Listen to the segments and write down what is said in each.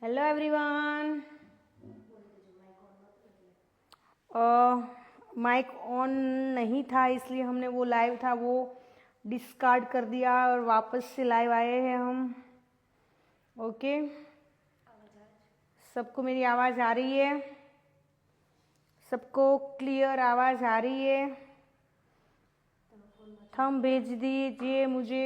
Hello everyone. Mic on नहीं था इसलिए हमने वो लाइव था वो डिस्कार्ड कर दिया और वापस से लाइव आए हैं हम। ओके, सबको मेरी आवाज़ आ रही है? सबको क्लियर आवाज़ आ रही है? थंब भेज दीजिए मुझे।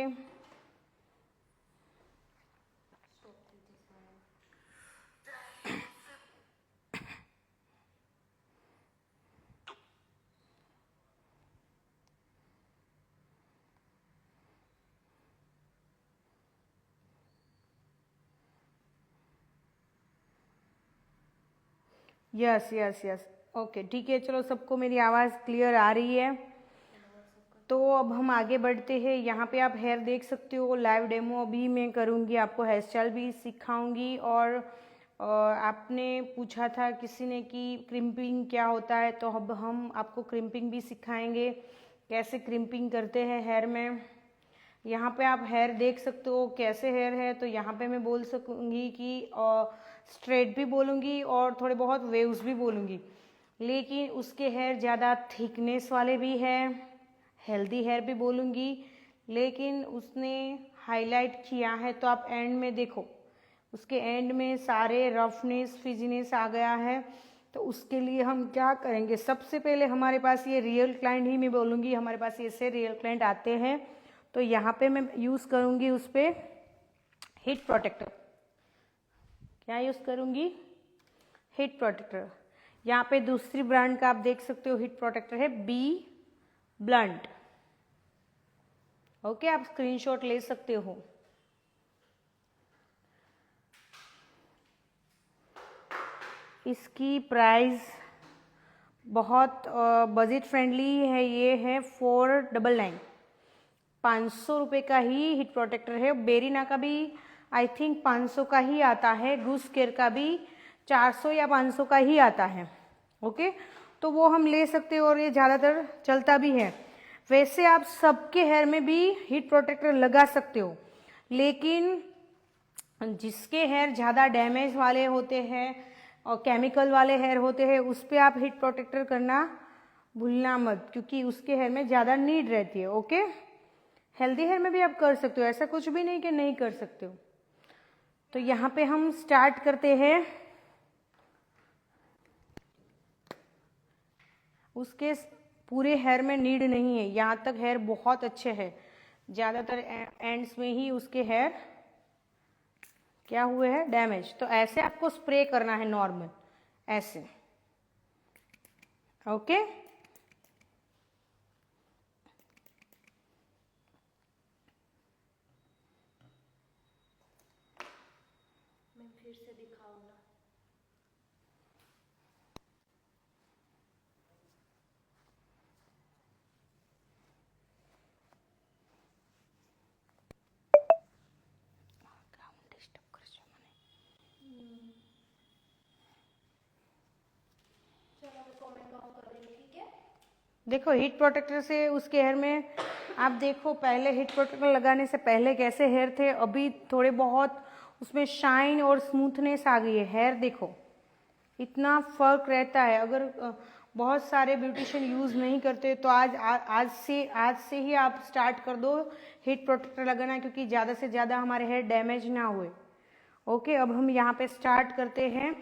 यस यस यस, ओके ठीक है, चलो सबको मेरी आवाज़ क्लियर आ रही है। तो अब हम आगे बढ़ते हैं। यहाँ पे आप हेयर देख सकते हो, लाइव डेमो अभी मैं करूँगी, आपको हेयर स्टाइल भी सिखाऊंगी। और आपने पूछा था किसी ने कि क्रिम्पिंग क्या होता है, तो अब हम आपको क्रिम्पिंग भी सिखाएंगे, कैसे क्रिम्पिंग करते हैं हेयर में। यहाँ पे आप हेयर देख सकते हो कैसे हेयर है। तो यहाँ पे मैं बोल सकूँगी कि स्ट्रेट भी बोलूँगी और थोड़े बहुत वेव्स भी बोलूँगी, लेकिन उसके हेयर ज़्यादा थिकनेस वाले भी हैं। हेल्दी हेयर भी बोलूँगी, लेकिन उसने हाईलाइट किया है तो आप एंड में देखो, उसके एंड में सारे रफनेस फिजीनेस आ गया है। तो उसके लिए हम क्या करेंगे, सबसे पहले हमारे पास ये रियल क्लाइंट ही मैं बोलूँगी, हमारे पास ऐसे रियल क्लाइंट आते हैं। तो यहाँ पे मैं यूज़ करूँगी उस पर हीट प्रोटेक्टर। क्या यूज़ करूँगी? Heat protector. यहाँ पे दूसरी ब्रांड का आप देख सकते हो हीट प्रोटेक्टर है, बी ब्लंट। ओके, आप स्क्रीनशॉट ले सकते हो। इसकी प्राइस बहुत बजट फ्रेंडली है, ये है 499। 500 रुपये का ही हीट प्रोटेक्टर है। बेरीना का भी आई थिंक 500 का ही आता है, गूस केयर का भी 400 या 500 का ही आता है। ओके, तो वो हम ले सकते हो और ये ज़्यादातर चलता भी है। वैसे आप सबके हेयर में भी हीट प्रोटेक्टर लगा सकते हो, लेकिन जिसके हेयर ज़्यादा डैमेज वाले होते हैं और केमिकल वाले हेयर होते हैं उस पर आप हीट प्रोटेक्टर करना भूलना मत, क्योंकि उसके हेयर में ज़्यादा नीड रहती है। ओके, हेल्दी हेयर में भी आप कर सकते हो, ऐसा कुछ भी नहीं कि नहीं कर सकते हो। तो यहाँ पे हम स्टार्ट करते हैं। उसके पूरे हेयर में नीड नहीं है, यहाँ तक हेयर बहुत अच्छे हैं, ज़्यादातर एंड्स में ही उसके हेयर क्या हुए हैं, डैमेज। तो ऐसे आपको स्प्रे करना है नॉर्मल, ऐसे। ओके, मैं फिर से दिखाऊंगा। देखो हीट प्रोटेक्टर से उसके हेयर में आप देखो, पहले हीट प्रोटेक्टर लगाने से पहले कैसे हेयर थे, अभी थोड़े बहुत उसमें शाइन और स्मूथनेस आ गई है। हेयर देखो इतना फर्क रहता है। अगर बहुत सारे ब्यूटिशियन यूज़ नहीं करते तो आज से ही आप स्टार्ट कर दो हीट प्रोटेक्टर लगाना, क्योंकि ज़्यादा से ज़्यादा हमारे हेयर डैमेज ना हुए। ओके, अब हम यहाँ पे स्टार्ट करते हैं।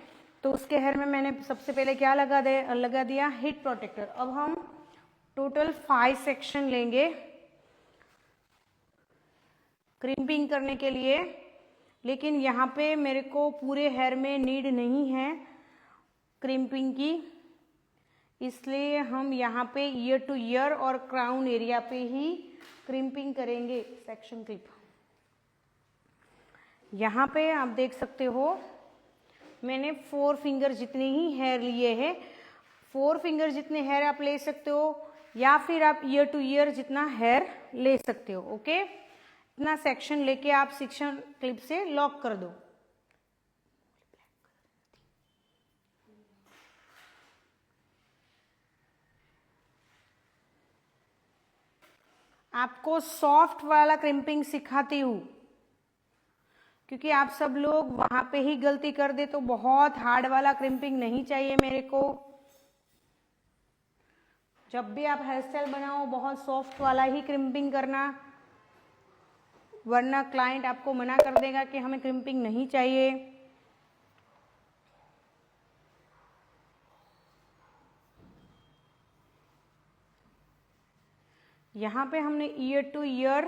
तो उसके हेयर में मैंने सबसे पहले क्या लगा दिया, हीट प्रोटेक्टर। अब हम टोटल 5 सेक्शन लेंगे क्रिम्पिंग करने के लिए, लेकिन यहाँ पे मेरे को पूरे हेयर में नीड नहीं है क्रिम्पिंग की, इसलिए हम यहाँ पे ईयर टू ईयर और क्राउन एरिया पे ही क्रिम्पिंग करेंगे सेक्शन क्लिप। यहाँ पे आप देख सकते हो मैंने 4 फिंगर जितने ही हेयर लिए हैं। 4 फिंगर जितने हेयर आप ले सकते हो, या फिर आप ईयर टू ईयर जितना हेयर ले सकते हो। ओके, इतना सेक्शन लेके आप सेक्शन क्लिप से लॉक कर दो। आपको सॉफ्ट वाला क्रिम्पिंग सिखाती हूँ। क्योंकि आप सब लोग वहां पे ही गलती कर दे, तो बहुत हार्ड वाला क्रिम्पिंग नहीं चाहिए मेरे को। जब भी आप हेयर स्टाइल बनाओ बहुत सॉफ्ट वाला ही क्रिम्पिंग करना, वरना क्लाइंट आपको मना कर देगा कि हमें क्रिम्पिंग नहीं चाहिए। यहाँ पे हमने ईयर टू ईयर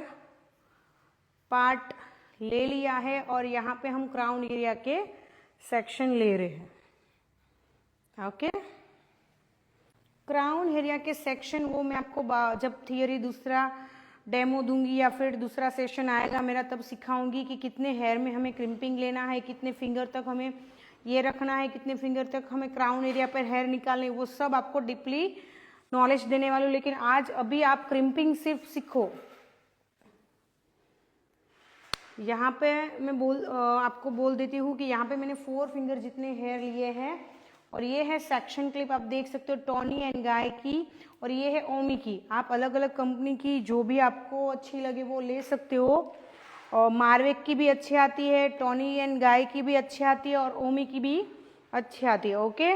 पार्ट ले लिया है और यहाँ पे हम क्राउन एरिया के सेक्शन ले रहे हैं। ओके, क्राउन एरिया के सेक्शन वो मैं आपको जब थियरी दूसरा डेमो दूंगी या फिर दूसरा सेशन आएगा मेरा, तब सिखाऊंगी कि कितने हेयर में हमें क्रिम्पिंग लेना है, कितने फिंगर तक हमें ये रखना है, कितने फिंगर तक हमें क्राउन एरिया पर हेयर निकालने, वो सब आपको डीपली नॉलेज देने वाली हूँ। लेकिन आज अभी आप क्रिम्पिंग सिर्फ सीखो। यहाँ पे मैं आपको बोल देती हूँ कि यहाँ पे मैंने 4 फिंगर जितने हेयर लिए हैं, और ये है सेक्शन क्लिप, आप देख सकते हो टॉनी एंड गाय की, और ये है ओमी की। आप अलग अलग कंपनी की जो भी आपको अच्छी लगे वो ले सकते हो, और मारवेक की भी अच्छी आती है, टॉनी एंड गाय की भी अच्छी आती है, और ओमी की भी अच्छी आती है। ओके,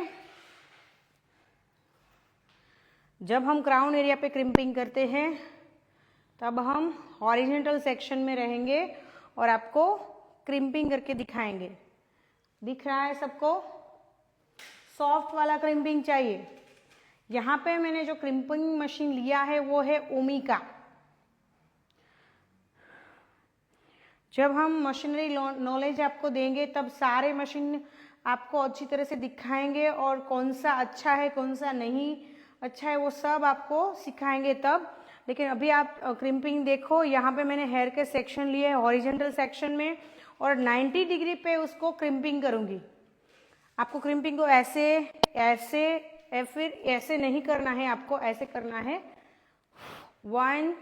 जब हम क्राउन एरिया पे क्रिम्पिंग करते हैं तब हम हॉरिजॉन्टल सेक्शन में रहेंगे और आपको क्रिम्पिंग करके दिखाएंगे। दिख रहा है सबको? सॉफ्ट वाला क्रिम्पिंग चाहिए। यहाँ पे मैंने जो क्रिम्पिंग मशीन लिया है वो है ओमी का। जब हम मशीनरी नॉलेज आपको देंगे तब सारे मशीन आपको अच्छी तरह से दिखाएंगे, और कौन सा अच्छा है कौन सा नहीं अच्छा है वो सब आपको सिखाएंगे तब। लेकिन अभी आप क्रिम्पिंग देखो, यहाँ पे मैंने हेयर के सेक्शन लिए है हॉरिजॉन्टल सेक्शन में, और 90 डिग्री पे उसको क्रिम्पिंग करूंगी। आपको क्रिम्पिंग को ऐसे ऐसे या फिर ऐसे नहीं करना है, आपको ऐसे करना है 1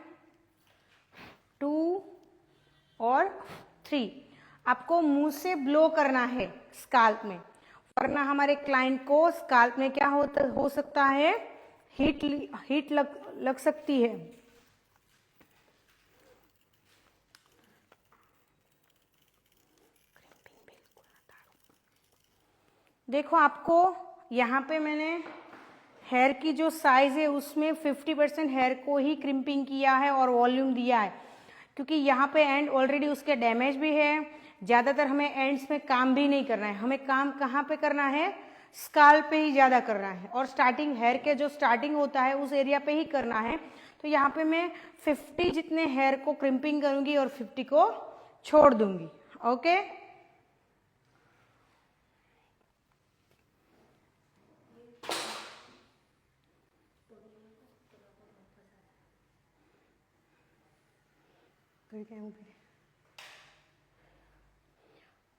2 और 3। आपको मुंह से ब्लो करना है स्काल्प में, वरना हमारे क्लाइंट को स्काल्प में क्या हो सकता है, हीट लग सकती है। देखो, आपको यहाँ पे मैंने हेयर की जो साइज है उसमें 50% हेयर को ही क्रिम्पिंग किया है और वॉल्यूम दिया है, क्योंकि यहाँ पे एंड ऑलरेडी उसके डैमेज भी है। ज़्यादातर हमें एंड्स में काम भी नहीं करना है, हमें काम कहाँ पे करना है, स्काल्प पे ही ज़्यादा करना है, और स्टार्टिंग हेयर के जो स्टार्टिंग होता है उस एरिया पे ही करना है। तो यहाँ पे मैं 50 जितने हेयर को क्रिम्पिंग करूँगी और 50 को छोड़ दूंगी। ओके,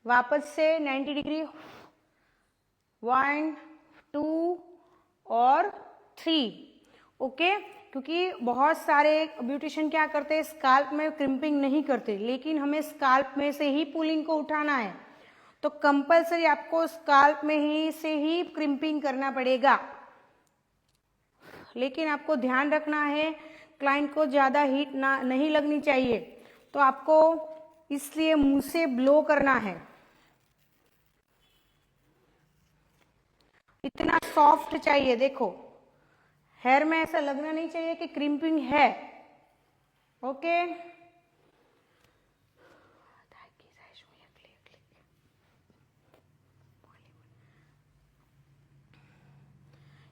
वापस से 90 डिग्री 1 2 और 3। ओके, क्योंकि बहुत सारे ब्यूटिशियन क्या करते हैं, स्काल्प में क्रिम्पिंग नहीं करते, लेकिन हमें स्काल्प में से ही पुलिंग को उठाना है, तो कंपलसरी आपको स्काल्प में ही से ही क्रिम्पिंग करना पड़ेगा। लेकिन आपको ध्यान रखना है क्लाइंट को ज़्यादा हीट नहीं लगनी चाहिए, तो आपको इसलिए मुंह से ब्लो करना है। इतना सॉफ्ट चाहिए, देखो हेयर में ऐसा लगना नहीं चाहिए कि क्रिम्पिंग है। ओके,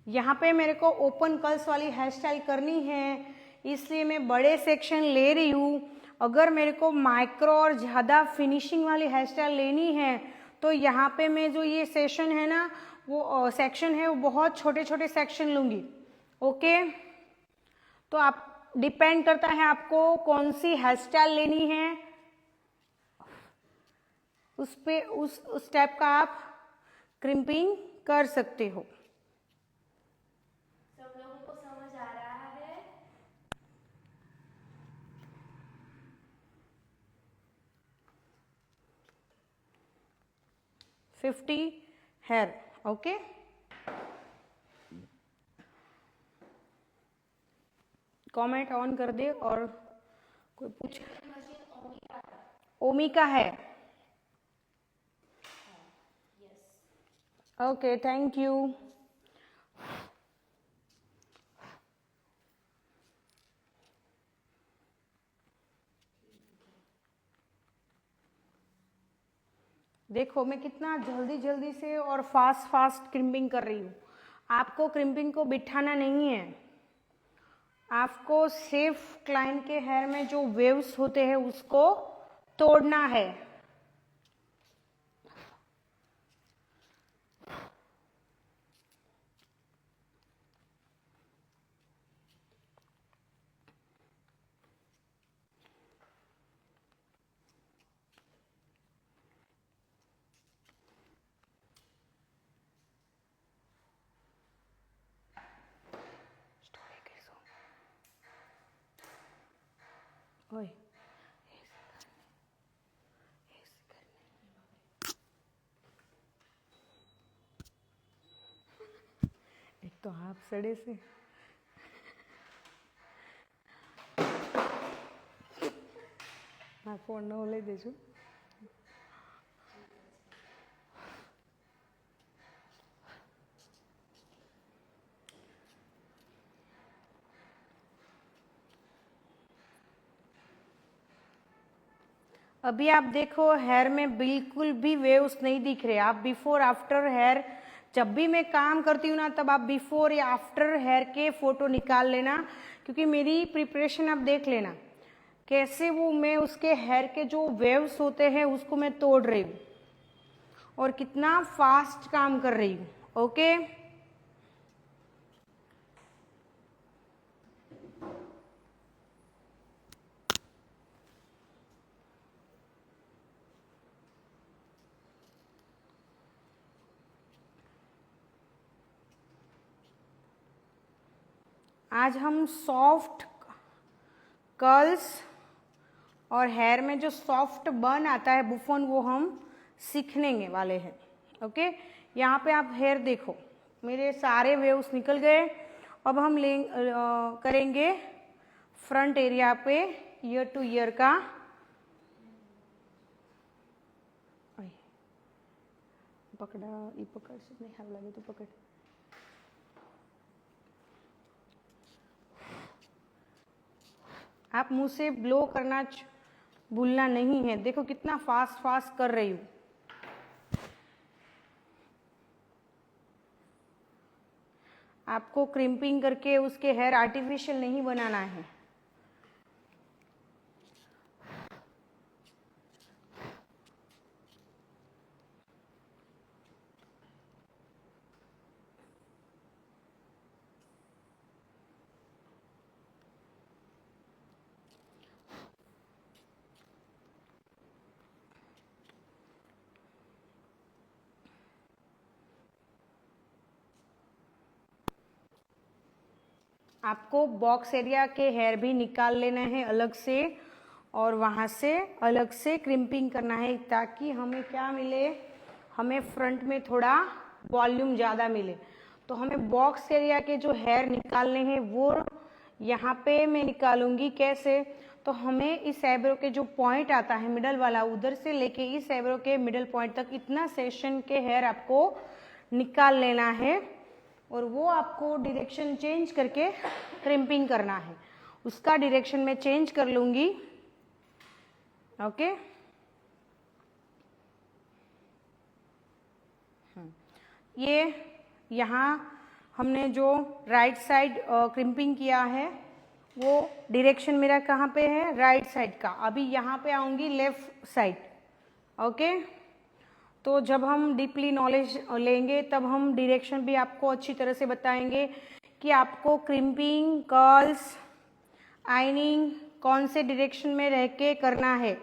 यहाँ पे मेरे को ओपन कर्ल्स वाली हेयर स्टाइल करनी है, इसलिए मैं बड़े सेक्शन ले रही हूँ। अगर मेरे को माइक्रो और ज़्यादा फिनिशिंग वाली हेयर स्टाइल लेनी है तो यहाँ पे मैं जो ये सेशन है ना, वो सेक्शन है वो बहुत छोटे छोटे सेक्शन लूँगी। ओके, तो आप डिपेंड करता है आपको कौन सी हेयर स्टाइल लेनी है, उस पे उस स्टेप का आप क्रिम्पिंग कर सकते हो। सब लोगों को समझ आ रहा है? 50 हेयर। ओके, कमेंट ऑन कर दे। और कोई पूछ, ओमी का है, ओके, थैंक यू। देखो मैं कितना जल्दी जल्दी से और फास्ट फास्ट क्रिम्पिंग कर रही हूँ। आपको क्रिम्पिंग को बिठाना नहीं है, आपको सिर्फ क्लाइंट के हेयर में जो वेव्स होते हैं उसको तोड़ना है। ओए एक तो आप सड़े से फोन न लई देજો। अभी आप देखो हेयर में बिल्कुल भी वेव्स नहीं दिख रहे। आप बिफोर आफ्टर हेयर, जब भी मैं काम करती हूँ ना तब आप बिफोर या आफ्टर हेयर के फोटो निकाल लेना, क्योंकि मेरी प्रिपरेशन आप देख लेना कैसे वो मैं उसके हेयर के जो वेव्स होते हैं उसको मैं तोड़ रही हूँ और कितना फास्ट काम कर रही हूँ। ओके, आज हम सॉफ्ट कर्ल्स और हेयर में जो सॉफ्ट बन आता है बुफोन वो हम सीखने वाले हैं। ओके, यहाँ पे आप हेयर देखो, मेरे सारे वेव्स निकल गए। अब हम करेंगे फ्रंट एरिया पे ईयर टू ईयर का। पकड़ा ये पकड़ से नहीं हाथ लगे तो पकड़। आप मुंह से ब्लो करना भूलना नहीं है। देखो कितना फास्ट फास्ट कर रही हूँ। आपको क्रिम्पिंग करके उसके हेयर आर्टिफिशियल नहीं बनाना है। आपको बॉक्स एरिया के हेयर भी निकाल लेना है अलग से और वहाँ से अलग से क्रिम्पिंग करना है, ताकि हमें क्या मिले, हमें फ्रंट में थोड़ा वॉल्यूम ज़्यादा मिले। तो हमें बॉक्स एरिया के जो हेयर निकालने हैं वो यहाँ पे मैं निकालूंगी। कैसे, तो हमें इस आईब्रो के जो पॉइंट आता है मिडल वाला, उधर से लेके इस आईब्रो के मिडल पॉइंट तक इतना सेक्शन के हेयर आपको निकाल लेना है और वो आपको डायरेक्शन चेंज करके क्रिम्पिंग करना है। उसका डायरेक्शन मैं चेंज कर लूंगी। ओके, ये यहाँ हमने जो राइट साइड क्रिम्पिंग किया है वो डायरेक्शन मेरा कहाँ पे है, राइट साइड का। अभी यहाँ पे आऊंगी लेफ्ट साइड। ओके, तो जब हम डीपली नॉलेज लेंगे तब हम डायरेक्शन भी आपको अच्छी तरह से बताएंगे कि आपको क्रिम्पिंग, कर्ल्स, आइनिंग कौन से डायरेक्शन में रह के करना है।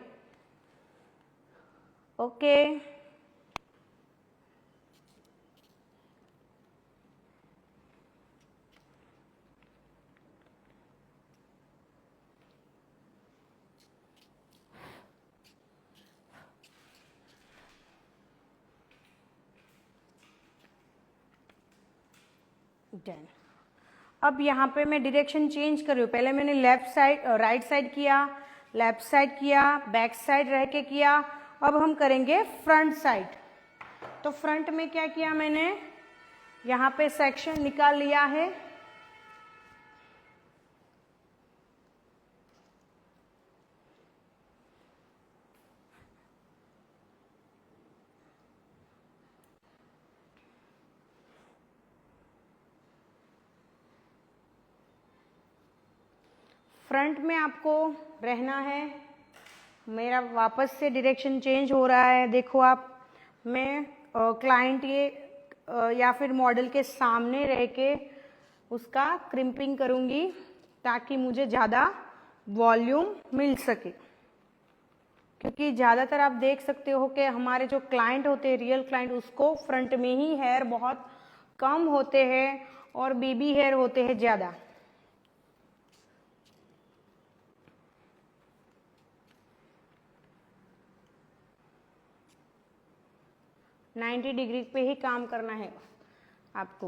Okay, done. अब यहाँ पे मैं डायरेक्शन चेंज कर रही हूँ। पहले मैंने लेफ्ट साइड, राइट साइड किया, लेफ्ट साइड किया, बैक साइड रह के किया। अब हम करेंगे फ्रंट साइड। तो फ्रंट में क्या किया मैंने, यहाँ पे सेक्शन निकाल लिया है। फ्रंट में आपको रहना है। मेरा वापस से डायरेक्शन चेंज हो रहा है, देखो आप, मैं क्लाइंट या फिर मॉडल के सामने रह के उसका क्रिम्पिंग करूँगी ताकि मुझे ज़्यादा वॉल्यूम मिल सके। क्योंकि ज़्यादातर आप देख सकते हो कि हमारे जो क्लाइंट होते हैं, रियल क्लाइंट, उसको फ्रंट में ही हेयर बहुत कम होते हैं और बेबी हेयर होते हैं ज़्यादा। नाइन्टी डिग्री पे ही काम करना है आपको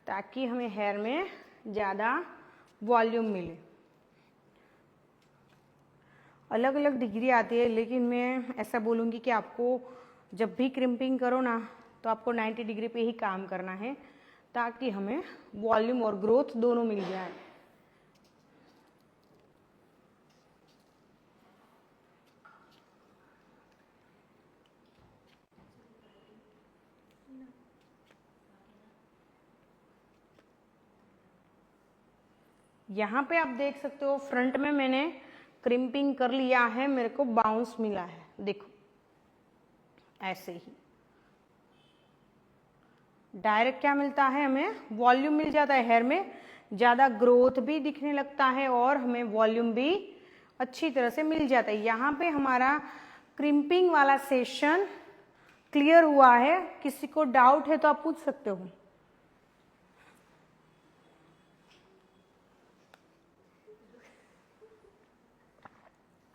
ताकि हमें हेयर में ज़्यादा वॉल्यूम मिले। अलग अलग डिग्री आती है, लेकिन मैं ऐसा बोलूँगी कि आपको जब भी क्रिम्पिंग करो ना तो आपको 90 डिग्री पे ही काम करना है ताकि हमें वॉल्यूम और ग्रोथ दोनों मिल जाए। यहाँ पे आप देख सकते हो फ्रंट में मैंने क्रिम्पिंग कर लिया है, मेरे को बाउंस मिला है, देखो ऐसे ही डायरेक्ट क्या मिलता है, हमें वॉल्यूम मिल जाता है, हेयर में ज़्यादा ग्रोथ भी दिखने लगता है और हमें वॉल्यूम भी अच्छी तरह से मिल जाता है। यहाँ पे हमारा क्रिम्पिंग वाला सेशन क्लियर हुआ है। किसी को डाउट है तो आप पूछ सकते हो।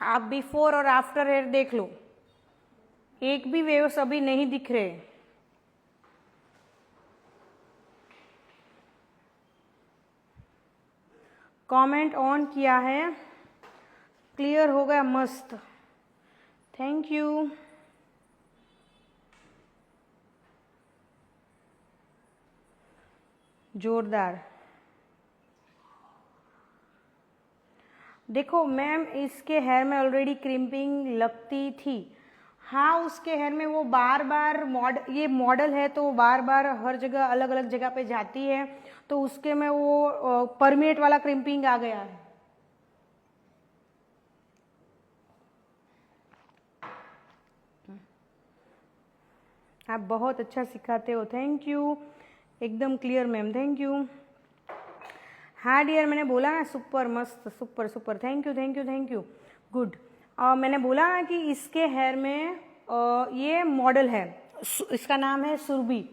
आप बिफोर और आफ्टर हेयर देख लो, एक भी वेव्स अभी नहीं दिख रहे। कमेंट ऑन किया है, क्लियर हो गया, मस्त, थैंक यू। जोरदार। देखो मैम, इसके हेयर में ऑलरेडी क्रिम्पिंग लगती थी। हाँ, उसके हेयर में वो बार बार ये मॉडल है तो बार बार हर जगह अलग अलग जगह पे जाती है, तो उसके में वो परमेनेंट वाला क्रिम्पिंग आ गया है। आप बहुत अच्छा सिखाते हो, थैंक यू, एकदम क्लियर मैम, थैंक यू। हाँ डियर, मैंने बोला ना, सुपर मस्त, super super, thank you thank you thank you, good. मैंने बोला ना कि इसके हेयर में ये मॉडल है, इसका नाम है सुरभि।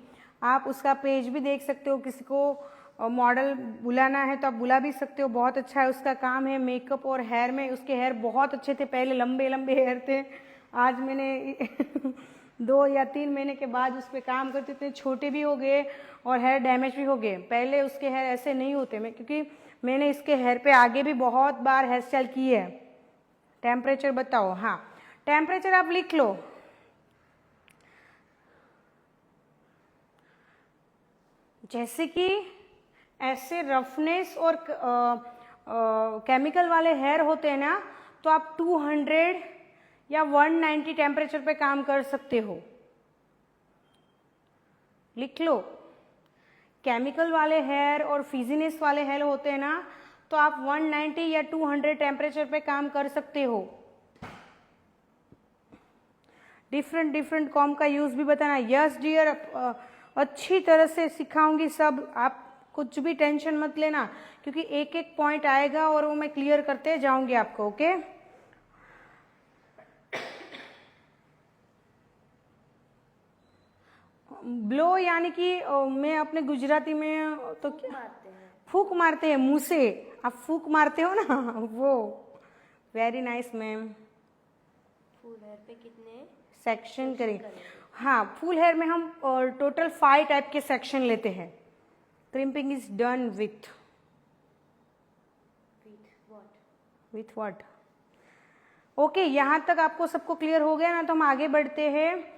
आप उसका पेज भी देख सकते हो, किसी को मॉडल बुलाना है तो आप बुला भी सकते हो, बहुत अच्छा है उसका काम है मेकअप और हेयर में। उसके हेयर बहुत अच्छे थे, पहले लंबे लंबे हेयर थे, आज मैंने 2 या 3 महीने के बाद उस पर काम करते इतने छोटे भी हो गए और हेयर डैमेज भी हो गए। पहले उसके हेयर ऐसे नहीं होते, क्योंकि मैंने इसके हेयर पे आगे भी बहुत बार हेयर स्टाइल की है। टेम्परेचर बताओ, हाँ टेम्परेचर आप लिख लो। जैसे कि ऐसे रफनेस और केमिकल वाले हेयर होते हैं ना, तो आप 200 या 190 टेम्परेचर पे काम कर सकते हो, लिख लो। केमिकल वाले हेयर और फिजीनेस वाले हेयर होते हैं ना, तो आप 190 या 200 टेम्परेचर पे काम कर सकते हो। डिफरेंट डिफरेंट कॉम का यूज भी बताना। यस डियर, अच्छी तरह से सिखाऊंगी सब, आप कुछ भी टेंशन मत लेना, क्योंकि एक एक पॉइंट आएगा और वो मैं क्लियर करते जाऊंगी आपको, ओके। ब्लो यानी कि मैं अपने गुजराती में तो क्या मारते हैं। फूक मारते हैं मुंह से, आप फूक मारते हो ना वो। Very nice ma'am. Full hair पे कितने सेक्शन करें? हाँ, फुल हेयर में हम टोटल 5 टाइप के सेक्शन लेते हैं। Crimping is done with what? Okay, यहाँ तक आपको सबको क्लियर हो गया ना, तो हम आगे बढ़ते हैं।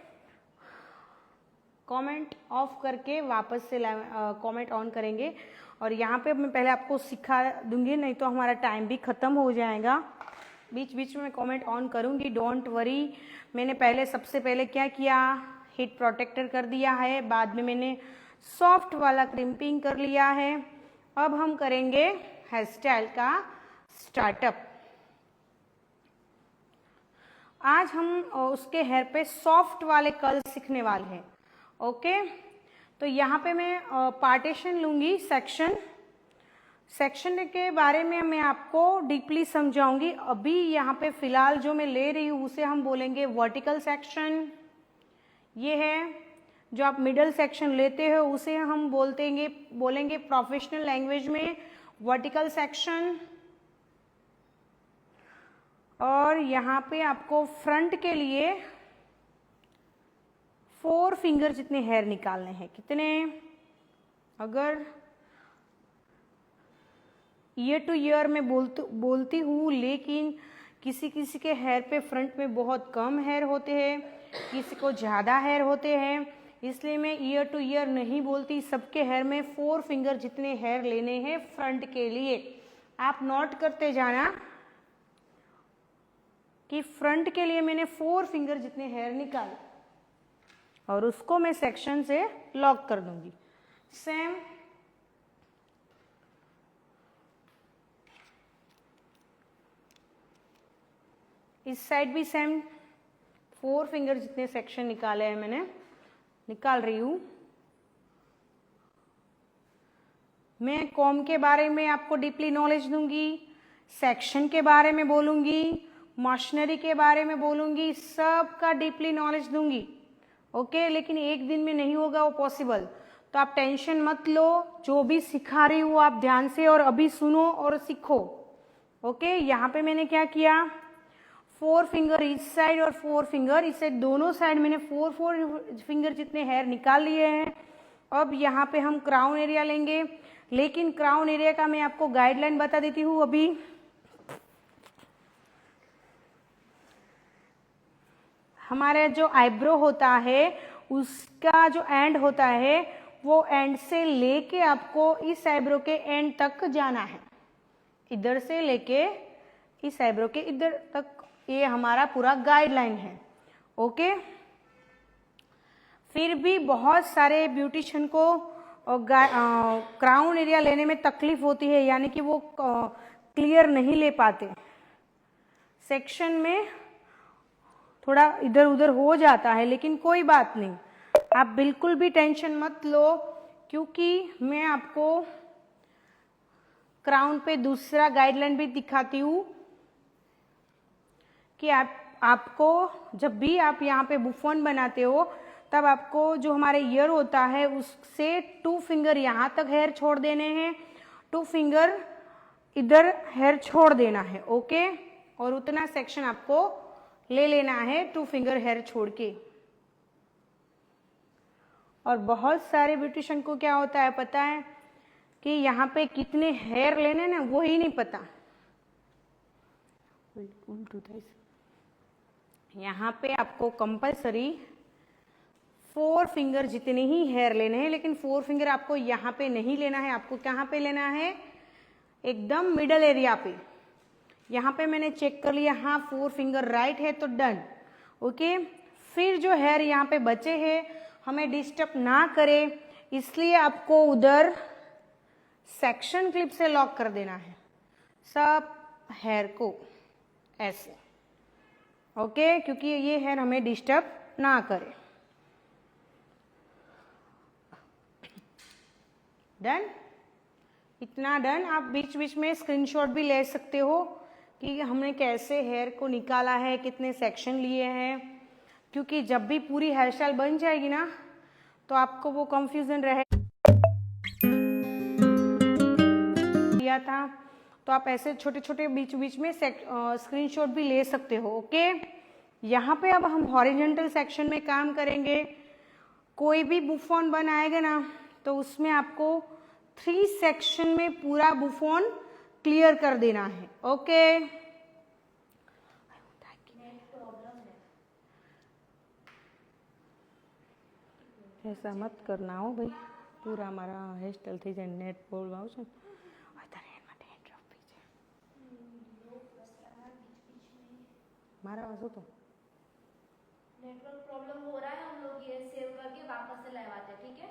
कमेंट ऑफ करके वापस से कमेंट ऑन करेंगे। और यहाँ पे मैं पहले आपको सिखा दूंगी, नहीं तो हमारा टाइम भी ख़त्म हो जाएगा। बीच बीच में मैं कमेंट ऑन करूँगी, डोंट वरी। मैंने पहले सबसे पहले क्या किया, हीट प्रोटेक्टर कर दिया है, बाद में मैंने सॉफ्ट वाला क्रिम्पिंग कर लिया है। अब हम करेंगे हेयर स्टाइल का स्टार्टअप। आज हम उसके हेयर पे सॉफ्ट वाले कर्ल सीखने वाले हैं। ओके, तो यहाँ पे मैं पार्टीशन लूँगी, सेक्शन के बारे में मैं आपको डीपली समझाऊंगी। अभी यहाँ पे फिलहाल जो मैं ले रही हूँ उसे हम बोलेंगे वर्टिकल सेक्शन। ये है जो आप मिडल सेक्शन लेते हो उसे हम बोलेंगे प्रोफेशनल लैंग्वेज में वर्टिकल सेक्शन। और यहाँ पे आपको फ्रंट के लिए 4 फिंगर जितने हेयर निकालने हैं। कितने? अगर ईयर टू ईयर में बोलती हूँ, लेकिन किसी किसी के हेयर पे फ्रंट में बहुत कम हेयर होते हैं, किसी को ज़्यादा हेयर होते हैं, इसलिए मैं ईयर टू ईयर नहीं बोलती। सबके हेयर में 4 फिंगर जितने हेयर लेने हैं फ्रंट के लिए। आप नोट करते जाना कि फ्रंट के लिए मैंने 4 फिंगर जितने हेयर निकाले और उसको मैं सेक्शन से लॉक कर दूंगी। सेम इस साइड भी सेम 4 फिंगर जितने सेक्शन निकाले हैं मैंने, निकाल रही हूं। मैं कॉम के बारे में आपको डीपली नॉलेज दूंगी, सेक्शन के बारे में बोलूंगी, मशीनरी के बारे में बोलूंगी, सब का डीपली नॉलेज दूंगी। ओके, लेकिन एक दिन में नहीं होगा वो पॉसिबल, तो आप टेंशन मत लो। जो भी सिखा रही हूँ आप ध्यान से और अभी सुनो और सीखो। ओके, यहाँ पे मैंने क्या किया, 4 फिंगर इस साइड और 4 फिंगर इस साइड, दोनों साइड मैंने 4 फिंगर जितने हेयर निकाल लिए हैं। अब यहाँ पे हम क्राउन एरिया लेंगे, लेकिन क्राउन एरिया का मैं आपको गाइडलाइन बता देती हूँ। अभी हमारा जो आईब्रो होता है उसका जो एंड होता है वो एंड से लेके आपको इस आईब्रो के एंड तक जाना है, इधर से लेके इस आईब्रो के इधर तक। ये हमारा पूरा गाइडलाइन है। ओके, फिर भी बहुत सारे ब्यूटिशियन को क्राउन एरिया लेने में तकलीफ होती है, यानी कि वो क्लियर नहीं ले पाते, सेक्शन में थोड़ा इधर उधर हो जाता है। लेकिन कोई बात नहीं, आप बिल्कुल भी टेंशन मत लो, क्योंकि मैं आपको क्राउन पे दूसरा गाइडलाइन भी दिखाती हूँ कि आपको जब भी आप यहाँ पे बुफोन बनाते हो तब आपको जो हमारे ईयर होता है उससे 2 फिंगर यहाँ तक हेयर छोड़ देने हैं, 2 फिंगर इधर हेयर छोड़ देना है। ओके, और उतना सेक्शन आपको ले लेना है 2 फिंगर हेयर छोड़ के। और बहुत सारे ब्यूटिशियन को क्या होता है पता है कि यहाँ पे कितने हेयर लेने ना वो ही नहीं पता। यहाँ पे आपको कंपलसरी 4 फिंगर जितने ही हेयर लेने हैं, लेकिन 4 फिंगर आपको यहाँ पे नहीं लेना है। आपको कहाँ पे लेना है, एकदम मिडल एरिया पे। यहाँ पे मैंने चेक कर लिया, हाँ 4 फिंगर राइट है तो डन। ओके, फिर जो हेयर यहाँ पे बचे हैं हमें डिस्टर्ब ना करे, इसलिए आपको उधर सेक्शन क्लिप से लॉक कर देना है सब हेयर को ऐसे। ओके, क्योंकि ये हेयर हमें डिस्टर्ब ना करे। डन, इतना डन। आप बीच बीच में स्क्रीनशॉट भी ले सकते हो कि हमने कैसे हेयर को निकाला है, कितने सेक्शन लिए हैं, क्योंकि जब भी पूरी हेयर स्टाइल बन जाएगी ना तो आपको वो कंफ्यूजन रहे दिया था। तो आप ऐसे छोटे छोटे बीच बीच में स्क्रीनशॉट भी ले सकते हो। ओके, यहाँ पे अब हम हॉरिजॉन्टल सेक्शन में काम करेंगे। कोई भी बुफोन बनाएगा ना तो उसमें आपको 3 सेक्शन में पूरा बुफोन क्लियर कर देना है। ओके, ऐसा मत करना हो भाई, पूरा मारा हेयर स्टाइल थी जाए नेट बोलवा છું અત્યારે એમાં ડેન્ડ્રફ બી છે મારા વાસો તો नेटवर्क प्रॉब्लम हो रहा है, हम लोग ये सेव करके वापस से लगवाते हैं, ठीक है।